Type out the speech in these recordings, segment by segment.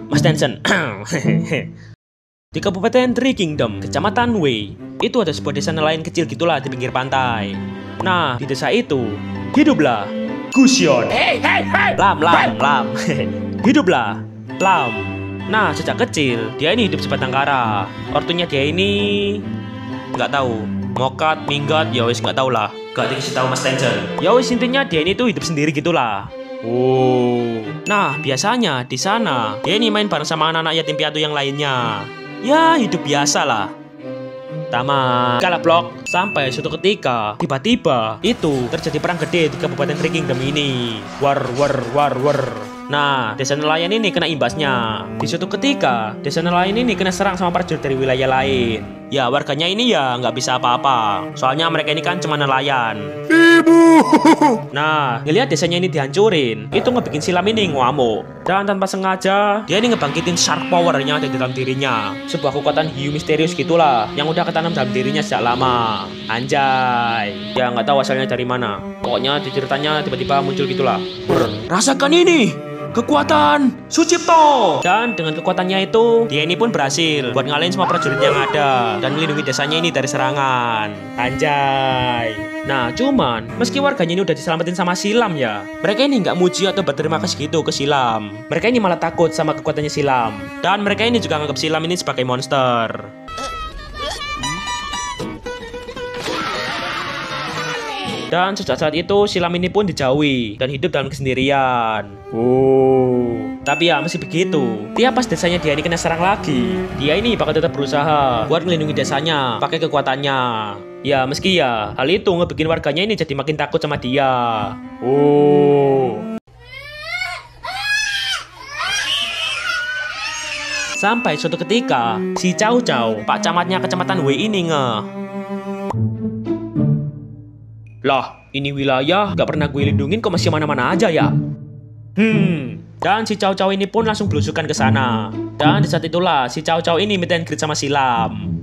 Mas Tensen. Di Kabupaten Three Kingdom, Kecamatan Wei, itu ada sebuah desa nelayan kecil gitulah di pinggir pantai. Nah, di desa itu hiduplah Gusion. Lam. Hiduplah Lam. Nah, sejak kecil dia ini hidup sebatang kara. Ortunya dia ini nggak tahu, mokat, minggat, ya wis nggak tahu lah. Gak dikasih tahu Mas Tensen. Ya wis intinya dia ini tuh hidup sendiri gitulah. Oh. Nah, biasanya di sana dia ini main bareng sama anak-anak yatim piatu yang lainnya. Ya, hidup biasa lah. Tamat. Kalah blok. Sampai suatu ketika, tiba-tiba itu terjadi perang gede di Kabupaten Three Kingdom ini. War. Nah, desa nelayan ini kena imbasnya. Di suatu ketika, desa nelayan ini kena serang sama prajurit dari wilayah lain. Ya, warganya ini ya nggak bisa apa-apa. Soalnya mereka ini kan cuma nelayan. Ibu. Nah, ngelihat desanya ini dihancurin, itu ngebikin Silam ini ngamuk. Dan tanpa sengaja, dia ini ngebangkitin shark power yang ada di dalam dirinya. Sebuah kekuatan hiu misterius gitulah, yang udah ketanam dalam dirinya sejak lama. Anjay. Ya nggak tahu asalnya dari mana. Pokoknya di ceritanya tiba-tiba muncul gitulah. Rasakan ini! Kekuatan Sucipto. Dan dengan kekuatannya itu, dia ini pun berhasil buat ngalahin semua prajurit yang ada dan melindungi desanya ini dari serangan. Anjay. Nah, cuman meski warganya ini udah diselamatin sama Silam ya, mereka ini nggak muji atau berterima kasih gitu ke Silam. Mereka ini malah takut sama kekuatannya Silam. Dan mereka ini juga nganggap Silam ini sebagai monster. Dan sejak saat itu Silam ini pun dijauhi dan hidup dalam kesendirian. Tapi ya masih begitu, tiap pas desanya dia ini kena serang lagi, dia ini bakal tetap berusaha buat melindungi desanya pakai kekuatannya. Ya meski ya hal itu ngebikin warganya ini jadi makin takut sama dia. Sampai suatu ketika si Cao Cao, Pak Camatnya Kecamatan Wei ini lah, ini wilayah gak pernah gue lindungin kok masih mana-mana aja ya. Dan si Cao Cao ini pun langsung belusukan ke sana. Dan di saat itulah si Cao Cao ini meet and greet sama Silam.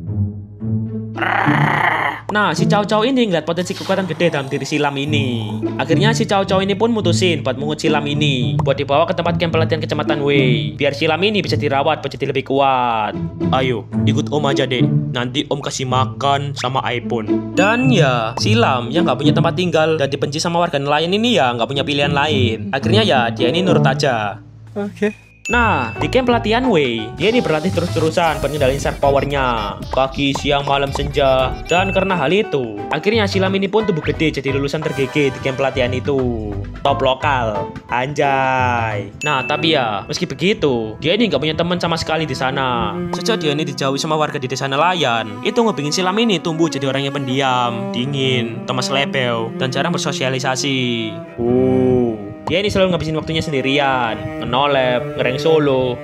Nah, si Cao Cao ini ngeliat potensi kekuatan gede dalam diri Silam ini. Akhirnya si Cao Cao ini pun mutusin buat mengut Silam ini buat dibawa ke tempat camp pelatihan Kecamatan Wei, biar Silam ini bisa dirawat buat jadi lebih kuat. Ayo, ikut Om aja deh. Nanti Om kasih makan sama iPhone. Dan ya, Silam yang nggak punya tempat tinggal dan dibenci sama warga nelayan ini ya nggak punya pilihan lain. Akhirnya ya dia ini nurut aja. Oke. Nah, di camp pelatihan Wei, dia ini berlatih terus-terusan buat ngendalin shark powernya. Pagi, siang, malam, senja. Dan karena hal itu, akhirnya Silam ini pun tumbuh gede jadi lulusan tergege di camp pelatihan itu. Top lokal. Anjay. Nah, tapi ya, meski begitu, dia ini nggak punya teman sama sekali di sana. Sejak dia ini dijauhi sama warga di desa nelayan, itu ngebikin Silam ini tumbuh jadi orang yang pendiam, dingin, temas lepel, dan jarang bersosialisasi. Dia ini selalu ngabisin waktunya sendirian, nge-nolep, ngereng solo.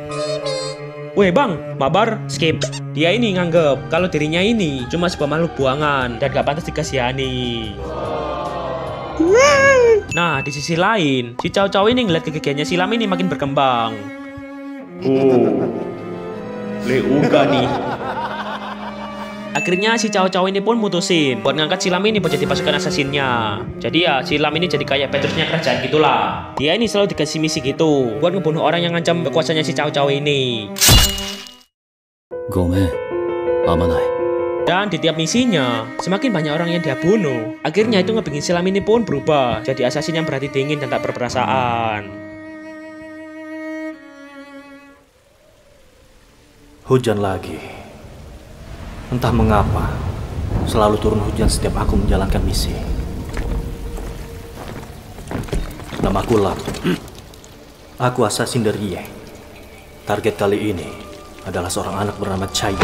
Weh bang, mabar, skip. Dia ini nganggep kalau dirinya ini cuma sebuah makhluk buangan dan gak pantas dikasihani. Nah, di sisi lain, si Cao Cao ini ngeliat kegigihannya Silam ini makin berkembang. Leuga nih. Akhirnya si Cao Cao ini pun mutusin buat ngangkat Silam ini buat jadi pasukan asasinnya. Jadi ya Silam ini jadi kayak Petrusnya kerajaan gitulah. Dia ini selalu dikasih misi gitu buat ngebunuh orang yang ngancam kekuasaannya si Cao Cao ini. Gomen, amanai. Dan di tiap misinya semakin banyak orang yang dia bunuh. Akhirnya itu ngebikin Silam ini pun berubah jadi asasin yang berhati dingin dan tak berperasaan. Hujan lagi. Entah mengapa, selalu turun hujan setiap aku menjalankan misi. Namaku Lam. Aku asasin dari Ye. Target kali ini adalah seorang anak bernama Chai.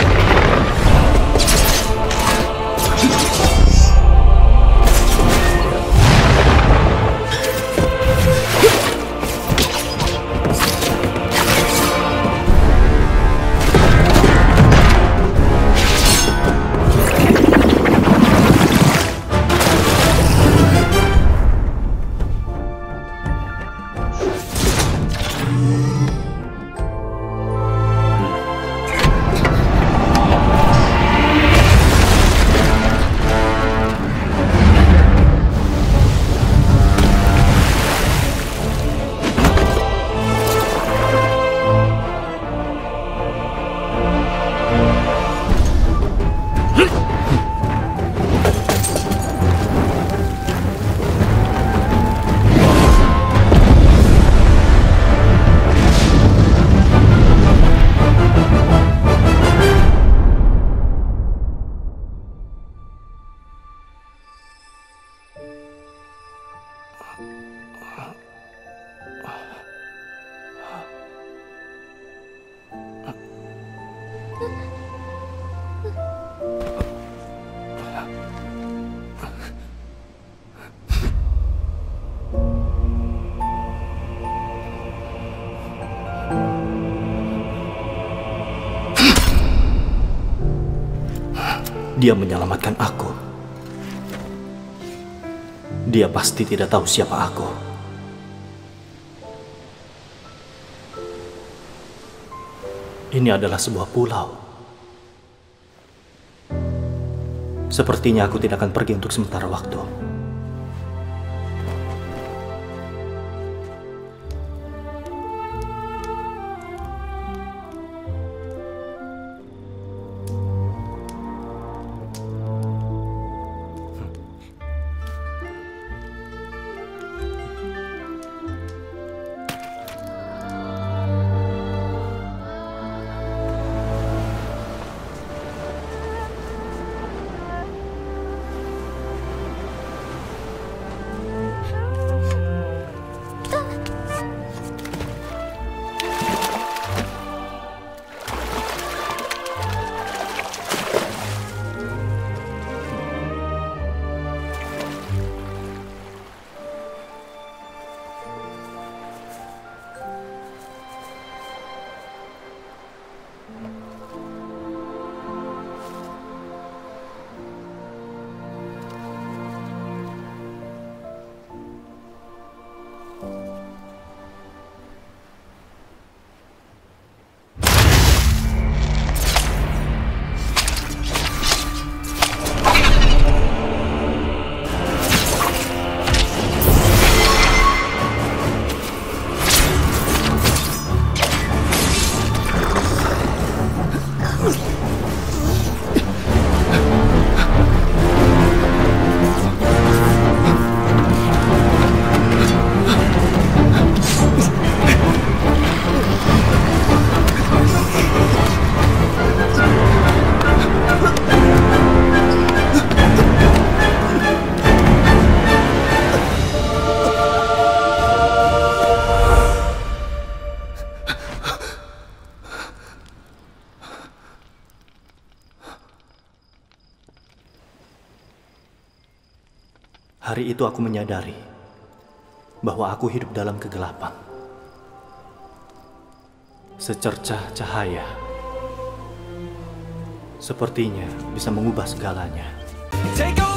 Dia menyelamatkan aku. Dia pasti tidak tahu siapa aku. Ini adalah sebuah pulau. Sepertinya aku tidak akan pergi untuk sementara waktu. Hari itu aku menyadari bahwa aku hidup dalam kegelapan. Secercah cahaya sepertinya bisa mengubah segalanya. Take